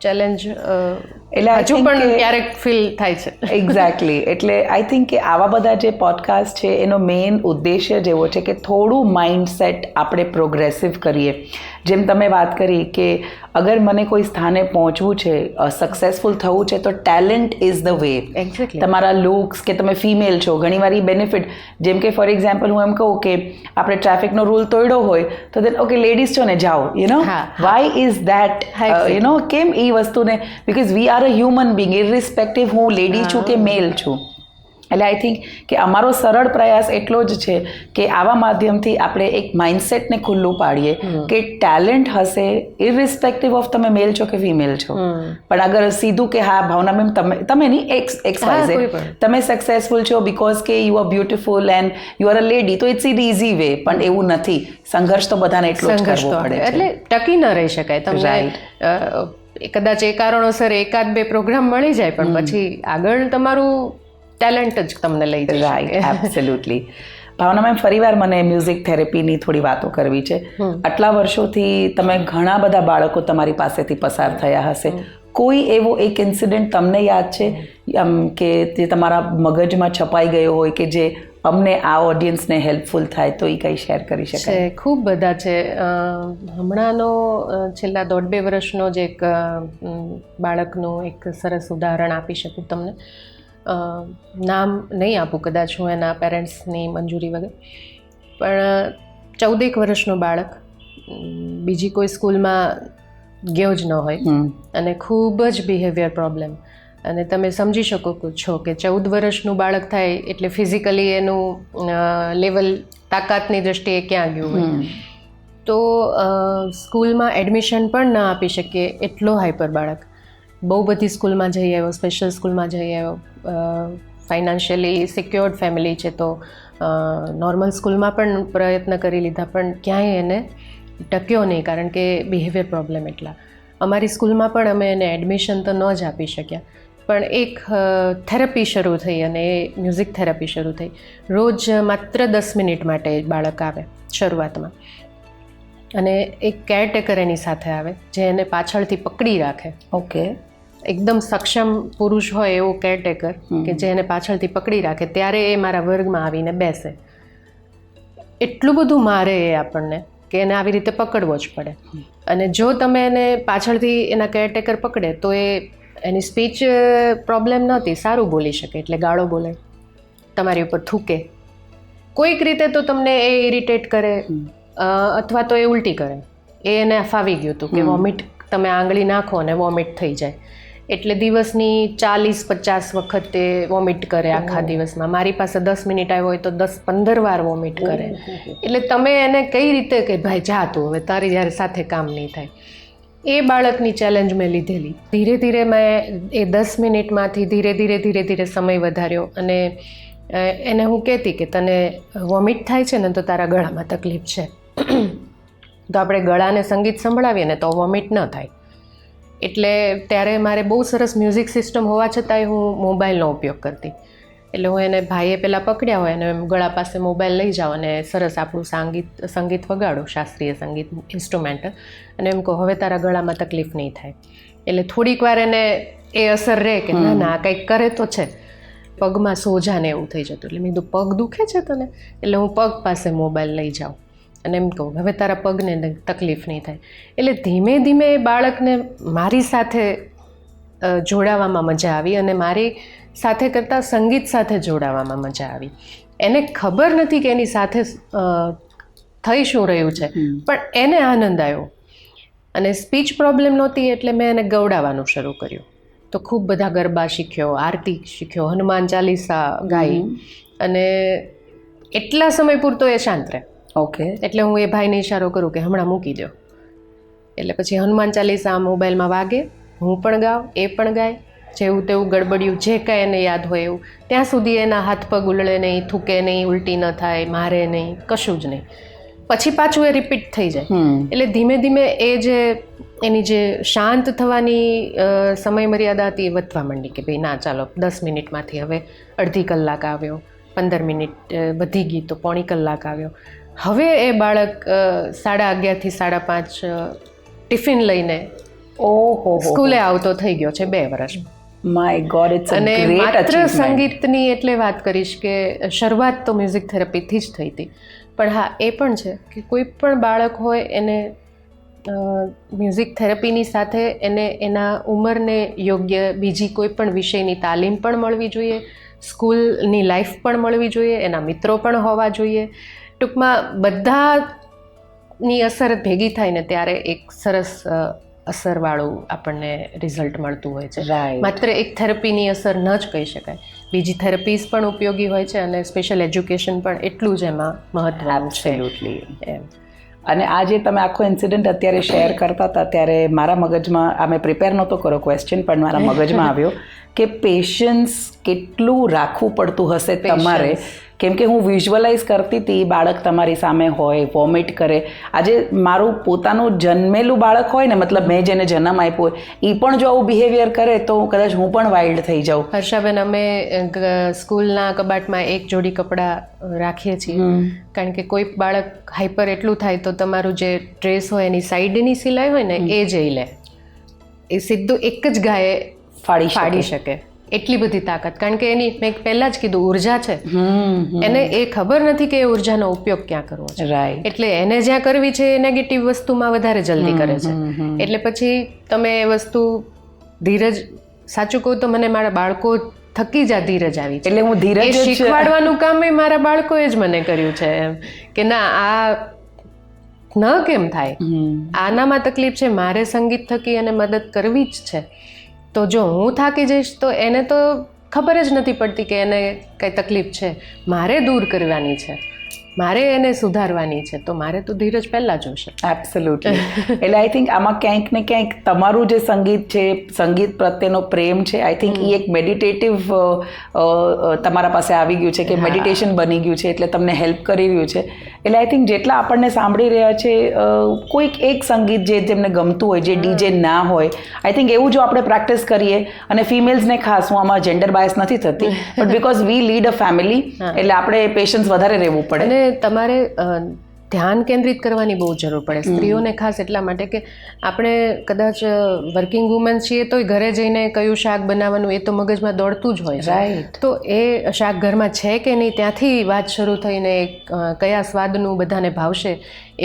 S1: ચેલેન્જ હજુ પણ ક્યારેક ફીલ થાય છે.
S2: એક્ઝેક્ટલી. એટલે આઈ થિંક કે આવા બધા જે પોડકાસ્ટ છે એનો મેઇન ઉદ્દેશ્ય જ એવો છે કે થોડું માઇન્ડસેટ આપણે પ્રોગ્રેસિવ કરીએ, જેમ તમે વાત કરી કે અગર મને કોઈ સ્થાને પહોંચવું છે, સક્સેસફુલ થવું છે, તો talent is the way.
S1: Exactly.
S2: તમારા લુક્સ કે તમે ફિમેલ છો, ઘણીવાર એ બેનિફિટ, જેમ કે ફોર એક્ઝામ્પલ હું એમ કહું કે આપણે ટ્રાફિકનો રૂલ તોડ્યો હોય તો દેન ઓકે લેડીઝ છો ને જાઓ, વાય ઇઝ ધેટ, કેમ એ વસ્તુને, because we are a human being, irrespective હું લેડી છું કે મેલ છું. એટલે આઈ થિંક કે અમારો સરળ પ્રયાસ એટલો જ છે કે આવા માધ્યમથી આપણે એક માઇન્ડસેટને ખુલ્લું પાડીએ કે ટેલેન્ટ હશે ઇરરિસ્પેક્ટિવ ઓફ તમે મેલ છો કે ફિમેલ છો. પણ અગર સીધું કે હા ભાવના મેમ તમે નહીં એક્સ તમે સક્સેસફુલ છો બિકોઝ કે you are beautiful and you are a lady, તો ઇટ્સ ઇઝી વે. પણ એવું નથી, સંઘર્ષ તો બધાને એટલો જ કરવો પડે,
S1: એટલે ટકી ન રહી શકાય. તમને કદાચ એ કારણોસર એકાદ બે પ્રોગ્રામ મળી જાય પણ પછી આગળ તમારું ટેલેન્ટ જ તમને લઈ જાય.
S2: Right, absolutely. ભાવના મેમ, ફરીવાર મને મ્યુઝિક થેરેપીની થોડી વાતો કરવી છે. આટલા વર્ષોથી તમે ઘણા બધા બાળકો તમારી પાસેથી પસાર થયા હશે. કોઈ એવો એક ઇન્સિડન્ટ તમને યાદ છે કે જે તમારા મગજમાં છપાઈ ગયો હોય કે જે અમને આ ઓડિયન્સને હેલ્પફુલ થાય, તો એ કંઈ શેર કરી શકાય?
S1: ખૂબ બધા છે. હમણાંનો છેલ્લા 1.5-2 વર્ષનો જ એક બાળકનું એક સરસ ઉદાહરણ આપી શકું તમને. નામ નહીં આપું કદાચ હું એના પેરેન્ટ્સની મંજૂરી વગર, પણ 14 વર્ષનું બાળક બીજી કોઈ સ્કૂલમાં ગયો જ ન હોય અને ખૂબ જ બિહેવિયર પ્રોબ્લેમ. અને તમે સમજી શકો છો કે 14 વર્ષનું બાળક થાય એટલે ફિઝિકલી એનું લેવલ તાકાતની દ્રષ્ટિએ ક્યાં ગયું હોય. તો સ્કૂલમાં એડમિશન પણ ન આપી શકીએ એટલો હાઈપર બાળક. બહુ બધી સ્કૂલમાં જઈ આવ્યો, સ્પેશિયલ સ્કૂલમાં જઈ આવ્યો, ફાઇનાન્શિયલી સિક્યોર્ડ ફેમિલી છે તો નોર્મલ સ્કૂલમાં પણ પ્રયત્ન કરી લીધા પણ ક્યાંય એને ટક્યો નહીં, કારણ કે બિહેવિયર પ્રોબ્લેમ એટલા. અમારી સ્કૂલમાં પણ અમે એને એડમિશન તો ન જ આપી શક્યા, પણ એક થેરપી શરૂ થઈ અને એ મ્યુઝિક થેરપી શરૂ થઈ. રોજ માત્ર 10 મિનિટ માટે બાળક આવે શરૂઆતમાં, અને એક કેરટેકર એની સાથે આવે જે એને પાછળથી પકડી રાખે.
S2: ઓકે.
S1: એકદમ સક્ષમ પુરુષ હોય એવો કેરટેકર કે જે એને પાછળથી પકડી રાખે, ત્યારે એ મારા વર્ગમાં આવીને બેસે. એટલું બધું મારે એ આપણને કે એને આવી રીતે પકડવો જ પડે. અને જો તમે એને પાછળથી એના કેરટેકર પકડે તો એની સ્પીચ પ્રોબ્લેમ નહોતી, સારું બોલી શકે, એટલે ગાળો બોલે, તમારી ઉપર થૂકે, કોઈક રીતે તો તમને એ ઇરિટેટ કરે અથવા તો એ ઉલટી કરે. એ એને ફાવી ગયું હતું કે વોમિટ, તમે આંગળી નાખો અને વોમિટ થઈ જાય. એટલે દિવસની 40-50 વખત એ વોમિટ કરે આખા દિવસમાં. મારી પાસે 10 મિનિટ આવ્યો હોય તો 10-15 વાર વોમિટ કરે. એટલે તમે એને કઈ રીતે કે ભાઈ જા તું, હવે તારી જ્યારે સાથે કામ નહીં થાય. એ બાળકની ચેલેન્જ મેં લીધેલી. ધીરે ધીરે મેં એ 10 મિનિટમાંથી ધીરે ધીરે સમય વધાર્યો અને એને હું કહેતી કે તને વોમિટ થાય છે ને તો તારા ગળામાં તકલીફ છે, તો આપણે ગળાને સંગીત સંભળાવીએ ને તો વોમિટ ન થાય. એટલે ત્યારે મારે બહુ સરસ મ્યુઝિક સિસ્ટમ હોવા છતાંય હું મોબાઈલનો ઉપયોગ કરતી. એટલે હું એને ભાઈએ પહેલાં પકડ્યા હોય અને ગળા પાસે મોબાઈલ લઈ જાઓ અને સરસ આપણું સંગીત વગાડો, શાસ્ત્રીય સંગીત ઇન્સ્ટ્રુમેન્ટલ, અને એમ કહો હવે તારા ગળામાં તકલીફ નહીં થાય. એટલે થોડીક વાર એને એ અસર રહે કે ના ના કંઈક કરે તો છે. પગમાં સોજા ને એવું થઈ જતું. એટલે મેં કીધું પગ દુખે છે તને? એટલે હું પગ પાસે મોબાઈલ લઈ જાઉં અને એમ કહું હવે તારા પગને તકલીફ નહીં થાય. એટલે ધીમે ધીમે એ બાળકને મારી સાથે જોડાવામાં મજા આવી અને મારી સાથે કરતાં સંગીત સાથે જોડાવામાં મજા આવી. એને ખબર નથી કે એની સાથે થઈ શું રહ્યું છે, પણ એને આનંદ આવ્યો. અને સ્પીચ પ્રોબ્લેમ નહોતી એટલે મેં એને ગવડાવવાનું શરૂ કર્યું. તો ખૂબ બધા ગરબા શીખ્યો, આરતી શીખ્યો, હનુમાન ચાલીસા ગાઈ, અને એટલા સમય પૂરતો એ શાંત રહે.
S2: ઓકે. એટલે
S1: હું એ ભાઈને ઇશારો કરું કે હમણાં મૂકી દો. એટલે પછી હનુમાન ચાલીસા મોબાઈલમાં વાગે, હું પણ ગાઉં, એ પણ ગાય, જેવું તેવું ગડબડિયું જે કાંઈ એને યાદ હોય એવું. ત્યાં સુધી એના હાથ પગ ઉલળે નહીં, થૂકે નહીં, ઉલટી ન થાય, મારે નહીં, કશું જ નહીં. પછી પાછું એ રિપીટ થઈ જાય. એટલે ધીમે ધીમે એ જે એની જે શાંત થવાની સમય મર્યાદા હતી એ વધવા માંડી કે ભાઈ ના ચાલો 10 મિનિટમાંથી હવે અડધી કલાક આવ્યો, 15 મિનિટ વધી ગઈ તો પોણી કલાક આવ્યો. હવે એ બાળક 11:30 થી 5:30 ટિફિન લઈને સ્કૂલે આવતો થઈ ગયો છે 2 વર્ષમાં.
S2: My god, it's a great achievement.
S1: અને માત્ર સંગીતની એટલે વાત કરીશ કે શરૂઆત તો મ્યુઝિક થેરપીથી જ થઈ હતી. પણ હા, એ પણ છે કે કોઈ પણ બાળક હોય એને મ્યુઝિક થેરપીની સાથે એને એના ઉંમરને યોગ્ય બીજી કોઈ પણ વિષયની તાલીમ પણ મળવી જોઈએ, સ્કૂલની લાઈફ પણ મળવી જોઈએ, એના મિત્રો પણ હોવા જોઈએ. ટૂંકમાં બધાની અસર ભેગી થાય ને ત્યારે એક સરસ અસરવાળું આપણને રિઝલ્ટ મળતું હોય છે. માત્ર એક થેરપીની અસર ન જ કહી શકાય, બીજી થેરપીઝ પણ ઉપયોગી હોય છે અને સ્પેશિયલ એજ્યુકેશન પણ એટલું જ એમાં મહત્વનું છે. એમ
S2: અને આ જે તમે આખો ઇન્સિડન્ટ અત્યારે શેર કરતા હતા ત્યારે મારા મગજમાં આ મેં પ્રિપેર નહોતો કર્યો ક્વેશ્ચન, પણ મારા મગજમાં આવ્યો કે પેશન્સ કેટલું રાખવું પડતું હશે તમારે, કેમ કે હું વિઝ્યુઅલાઇઝ કરતી હતી બાળક તમારી સામે હોય, વોમિટ કરે. આજે મારું પોતાનું જન્મેલું બાળક હોય ને, મતલબ મેં જેને જન્મ આપ્યો હોય, એ પણ જો આવું બિહેવિયર કરે તો કદાચ હું પણ વાઇલ્ડ થઈ જાઉં.
S1: હર્ષાબેન, અમે સ્કૂલના કબાટમાં એક જોડી કપડાં રાખીએ છીએ, કારણ કે કોઈ બાળક હાઈપર એટલું થાય તો તમારું જે ડ્રેસ હોય એની સાઈડની સિલાઈ હોય ને એ જઈ લે, એ સીધું એક જ ગાયે ફાડી શકે, એટલી બધી તાકાત. કારણ કે એની મેં પહેલાં જ કીધું ઉર્જા છે, એને એ ખબર નથી કે એ ઉર્જાનો ઉપયોગ ક્યાં કરવો છે. એટલે એને જ્યાં કરવી છે એ નેગેટિવ વસ્તુમાં વધારે જલ્દી કરે છે. એટલે પછી તમે એ વસ્તુ ધીરજ, સાચું કહું તો મને મારા બાળકો થકી જ આ ધીરજ આવી છે.
S2: એટલે હું ધીરજ
S1: શીખવાડવાનું કામ એ મારા બાળકોએ જ મને કર્યું છે, એમ કે ના આ ન કેમ થાય, આનામાં તકલીફ છે, મારે સંગીત થકી એને મદદ કરવી જ છે. તો જો હું થાકી જઈશ તો એને તો ખબર જ નથી પડતી કે એને કંઈ તકલીફ છે, મારે દૂર કરવાની છે, મારે એને સુધારવાની છે, તો મારે તો ધીરજ પહેલાં જોશે.
S2: એબ્સોલ્યુટલી. એટલે આઈ થિંક આમાં ક્યાંક ને ક્યાંક તમારું જે સંગીત છે, સંગીત પ્રત્યેનો પ્રેમ છે, આઈ થિંક એ એક મેડિટેટિવ તમારા પાસે આવી ગયું છે, કે મેડિટેશન બની ગયું છે, એટલે તમને હેલ્પ કરી રહ્યું છે. એટલે આઈ થિંક જેટલા આપણને સાંભળી રહ્યા છે, કોઈક એક સંગીત જે જેમને ગમતું હોય, જે ડીજે ના હોય, આઈ થિંક એવું જો આપણે પ્રેક્ટિસ કરીએ, અને ફિમેલ્સને ખાસ, હું આમાં જેન્ડર બાયસ નથી થતી, but because we lead a family, એટલે આપણે પેશન્સ વધારે રહેવું પડે.
S1: તમારે ધ્યાન કેન્દ્રિત કરવાની બહુ જરૂર પડે, સ્ત્રીઓને ખાસ એટલા માટે કે આપણે કદાચ વર્કિંગ વુમન છીએ તોય ઘરે જઈને કયું શાક બનાવવાનું એ તો મગજમાં દોડતું જ હોય છે. તો એ શાક ઘરમાં છે કે નહીં, ત્યાંથી વાત શરૂ થઈને કયા સ્વાદનું બધાને ભાવશે,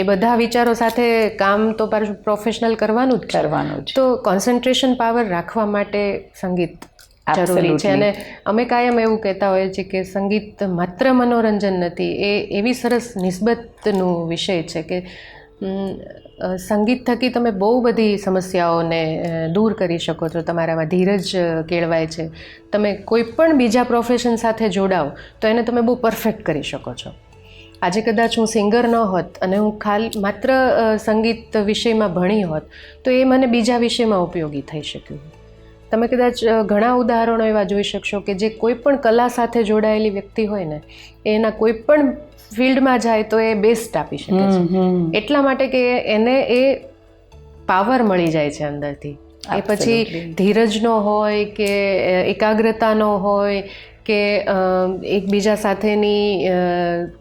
S1: એ બધા વિચારો સાથે કામ તો પ્રોફેશનલ કરવાનું જ. તો કોન્સન્ટ્રેશન પાવર રાખવા માટે સંગીત જરૂરી છે. અને અમે કાયમ એવું કહેતા હોઈએ છીએ કે સંગીત માત્ર મનોરંજન નથી, એ એવી સરસ નિસ્બતનું વિષય છે કે સંગીત થકી તમે બહુ બધી સમસ્યાઓને દૂર કરી શકો છો, તમારામાં ધીરજ કેળવાય છે. તમે કોઈ પણ બીજા પ્રોફેશન સાથે જોડાઓ તો એને તમે બહુ પરફેક્ટ કરી શકો છો. આજે કદાચ હું સિંગર ન હોત અને હું માત્ર સંગીત વિષયમાં ભણી હોત તો એ મને બીજા વિષયમાં ઉપયોગી થઈ શક્યું. તમે કદાચ ઘણા ઉદાહરણો એવા જોઈ શકશો કે જે કોઈ પણ કલા સાથે જોડાયેલી વ્યક્તિ હોય ને, એના કોઈ પણ ફિલ્ડમાં જાય તો એ બેસ્ટ આપી શકે છે, એટલા માટે કે એને એ પાવર મળી જાય છે અંદરથી. એ પછી ધીરજનો હોય કે એકાગ્રતાનો હોય કે એકબીજા સાથેની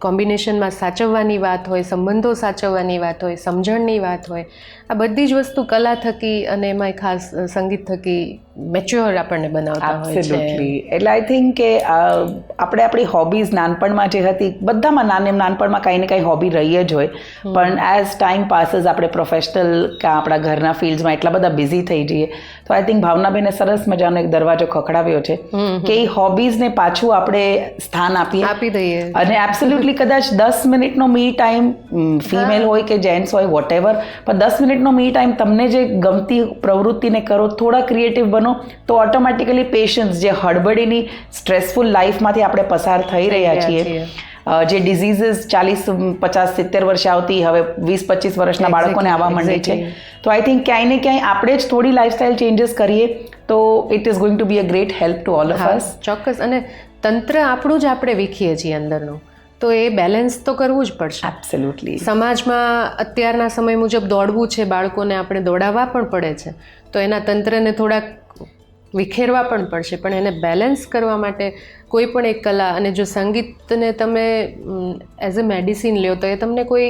S1: કોમ્બિનેશનમાં સાચવવાની વાત હોય, સંબંધો સાચવવાની વાત હોય, સમજણની વાત હોય, આ બધી જ વસ્તુ કલા થકી અને એમાંય ખાસ સંગીત થકી મેચ્યોર આપણને બનાવતા હોય છે.
S2: એટલે આઈ થિંક કે આપણે આપણી હોબીઝ નાનપણમાં જે હતી, બધામાં નાનપણમાં કાંઈ ને કાંઈ હોબી રહી જ હોય, પણ એઝ ટાઈમ પાસીસ આપણે પ્રોફેશનલ કે આપણા ઘરના ફિલ્ડમાં એટલા બધા બિઝી થઈ જઈએ, તો આઈ થિંક ભાવનાબેને સરસ મજાનો એક દરવાજો ખખડાવ્યો છે કે એ હોબીઝને પાછું આપણે સ્થાન આપી દઈએ. અને એબ્સોલ્યુટલી કદાચ 10 મિનિટનો મી ટાઈમ, ફિમેલ હોય કે જેન્ટ્સ હોય, વોટેવર, પણ 10 મિનિટનો મી ટાઈમ તમને જે ગમતી પ્રવૃત્તિને કરો, થોડા ક્રિએટિવ બનો, તો ઓટોમેટિકલી પેશન્સ, જે હડબડીની સ્ટ્રેસફુલ લાઈફમાંથી આપણે પસાર થઈ રહ્યા છીએ, જે ડિઝીઝીસ 40, 50, 70 વર્ષે આવતી હવે 20-25 વર્ષના બાળકોને આવવા માંડી છે, તો આઈ થિંક ક્યાંય ને ક્યાંય આપણે જ થોડી લાઈફસ્ટાઈલ ચેન્જીસ કરીએ તો it is going to be a great help to all of us.
S1: ચોક્કસ. અને તંત્ર આપણું જ આપણે વીખીએ છીએ અંદરનું, તો એ બેલેન્સ તો કરવું જ પડશે.
S2: એબ્સોલ્યુટલી.
S1: સમાજમાં અત્યારના સમય મુજબ દોડવું છે, બાળકોને આપણે દોડાવવા પણ પડે છે, તો એના તંત્રને થોડાક વિખેરવા પણ પડશે, પણ એને બેલેન્સ કરવા માટે કોઈ પણ એક કલા, અને જો સંગીતને તમે એઝ અ મેડિસિન લ્યો તો એ તમને કોઈ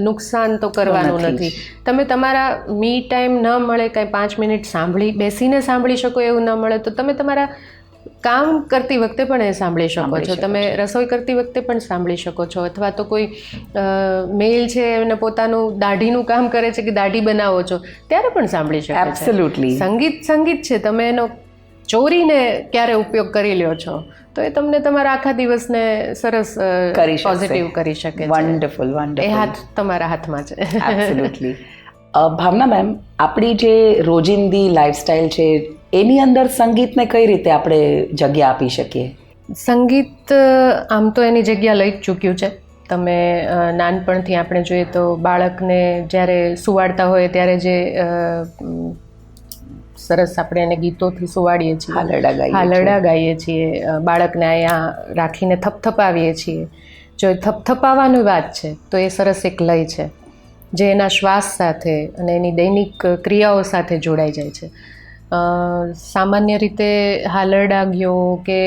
S1: નુકસાન તો કરવાનું નથી. તમે તમારા મી ટાઈમ ન મળે, કાંઈ 5 મિનિટ બેસીને સાંભળી શકો એવું ન મળે, તો તમે તમારા કામ કરતી વખતે પણ એ સાંભળી શકો
S2: સાંભળી
S1: છો,
S2: શકો
S1: તમે
S2: છો.
S1: રસોઈ કરતી વખતે પણ સાંભળી શકો છો, અથવા તો કોઈ મેલ છે અને પોતાનું દાઢીનું કામ કરે છે કે દાઢી બનાવો છો ત્યારે પણ સાંભળી શકે છે.
S2: Absolutely.
S1: સંગીત છે, તમે એનો ચોરીને ક્યારે ઉપયોગ કરી લ્યો છો તો એ તમને તમારા આખા દિવસને સરસ
S2: કરી શકશે.
S1: પોઝિટિવ કરી શકે છે.
S2: વન્ડરફુલ
S1: એ
S2: વન્ડરફુલ.
S1: હાથ તમારા હાથમાં છે.
S2: એબ્સોલ્યુટલી. ભાવના મેમ, આપણી જે રોજિંદી લાઈફસ્ટાઈલ છે એની અંદર સંગીતને કઈ રીતે આપણે જગ્યા આપી શકીએ?
S1: સંગીત આમ તો એની જગ્યા લઈ જ ચૂક્યું છે. તમે નાનપણથી આપણે જોઈએ તો બાળકને જ્યારે સુવાડતા હોય ત્યારે જે સરસ આપણે એને ગીતોથી સુવાડીએ છીએ, હાલરડા ગાઈએ છીએ, બાળકને અહીંયા રાખીને થપથપાવીએ છીએ. જો એ થપથપાવવાની વાત છે તો એ સરસ એક લય છે જે એના શ્વાસ સાથે અને એની દૈનિક ક્રિયાઓ સાથે જોડાઈ જાય છે. સામાન્ય રીતે હાલરડા ગયો કે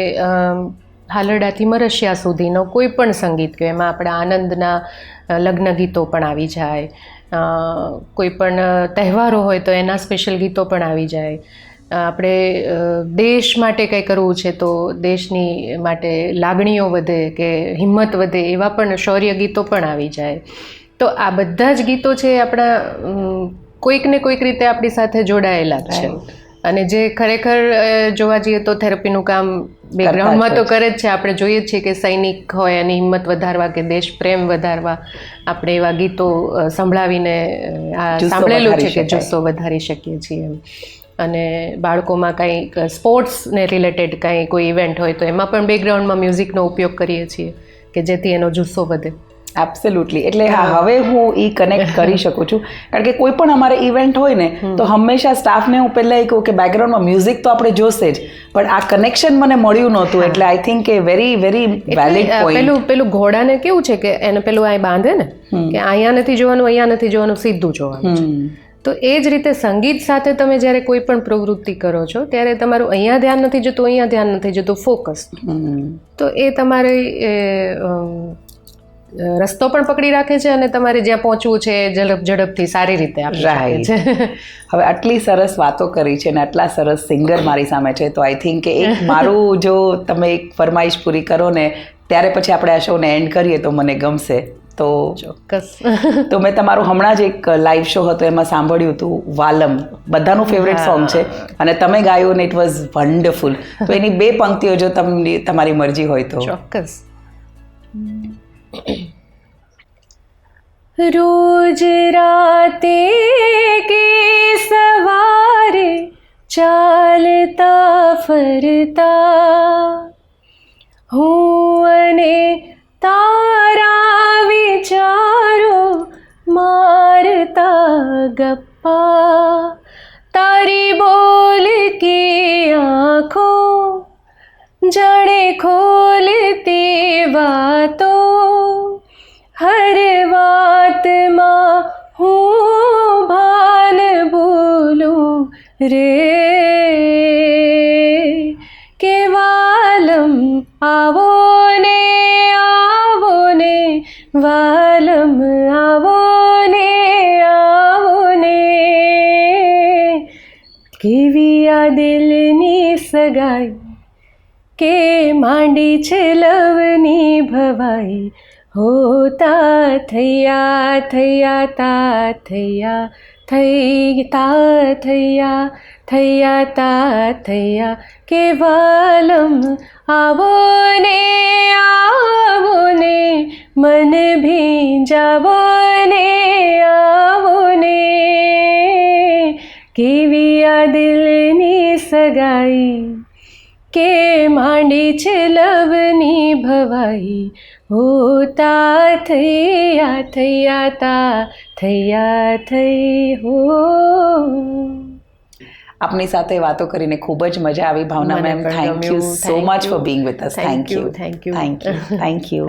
S1: હાલરડાથી મરશિયા સુધીનો કોઈ પણ સંગીત ગયો, એમાં આપણા આનંદના લગ્ન ગીતો પણ આવી જાય, કોઈ પણ તહેવારો હોય તો એના સ્પેશિયલ ગીતો પણ આવી જાય. આપણે દેશ માટે કંઈ કરવું છે તો દેશની માટે લાગણીઓ વધે કે હિંમત વધે એવા પણ શૌર્ય ગીતો પણ આવી જાય. તો આ બધા જ ગીતો છે આપણા કોઈક ને કોઈક રીતે આપણી સાથે જોડાયેલા જ છે. અને જે ખરેખર જોવા જઈએ તો થેરપીનું કામ બેકગ્રાઉન્ડમાં તો કરે જ છે. આપણે જોઈએ છીએ કે સૈનિક હોય એની હિંમત વધારવા કે દેશ પ્રેમ વધારવા આપણે એવા ગીતો સંભળાવીને સાંભળેલું છે કે જુસ્સો વધારી શકીએ છીએ એમ. અને બાળકોમાં કંઈક સ્પોર્ટ્સને રિલેટેડ કંઈ કોઈ ઇવેન્ટ હોય તો એમાં પણ બેકગ્રાઉન્ડમાં મ્યુઝિકનો ઉપયોગ કરીએ છીએ કે જેથી એનો જુસ્સો વધે.
S2: એબ્સોલ્યુટલી. એટલે હા, હવે હું એ કનેક્ટ કરી શકું છું, કારણ કે કોઈ પણ અમારે ઇવેન્ટ હોય ને તો હંમેશા સ્ટાફને હું પહેલાં એ કહું કે બેકગ્રાઉન્ડમાં મ્યુઝિક તો આપણે જોશે જ, પણ આ કનેક્શન મને મળ્યું નહોતું. એટલે I think A very very valid point.
S1: પેલું ઘોડાને કેવું છે કે એને પેલું અહીં બાંધે ને કે અહીંયા નથી જોવાનું, અહીંયા નથી જોવાનું, સીધું જોવાનું છે. તો એ જ રીતે સંગીત સાથે તમે જ્યારે કોઈ પણ પ્રવૃત્તિ કરો છો ત્યારે તમારું અહીંયા ધ્યાન નથી જતું, અહીંયા ધ્યાન નથી જતું, ફોકસ. તો એ તમારી રસ્તો પણ પકડી રાખે છે અને તમારે જ્યાં પહોંચવું છે ઝડપથી સારી રીતે આપી શકે છે.
S2: હવે આટલી સરસ વાતો કરી છે ને આટલા સરસ સિંગર મારી સામે છે, તો આઈ થિંક કે એક મારું જો તમે એક ફરમાઈશ પૂરી કરો ને ત્યારે પછી આપણે આ શોને એન્ડ કરીએ તો મને ગમશે. તો
S1: ચોક્કસ.
S2: તો મેં તમારું હમણાં જ એક લાઈવ શો હતો એમાં સાંભળ્યું હતું વાલમ, બધાનું ફેવરેટ સોંગ છે અને તમે ગાયું ને ઇટ વોઝ વન્ડરફુલ. તો એની 2 પંક્તિઓ જો તમારી મરજી હોય તો.
S1: ચોક્કસ. રોજ રાતે કે સવારે ચાલતા ફરતા હું અને તારા વિચારો મારતા ગપ્પા, તારી બોલકી આંખો જાણે ખોલતી વાતો, હર વાતમાં હું ભાન ભૂલું રે કે વાલમ આવો ને વાલમ આવો ને કેવી આ દિલની સગાઈ કે માંડી છે લવની ભવાઈ, હોતા થયા થયા તા થયા થયા તા થયા કે વાલમ આવો ને મન ભીંજાવો ને આવો ને કેવી આ દિલની સગાઈ કે માંડી છે લવની ભવાઈ, હોતા થયા તા થયા હો.
S2: આપની સાથે વાતો કરીને ખૂબ જ મજા આવી Bhavna ma'am. Thank you so much for being with us. Thank you.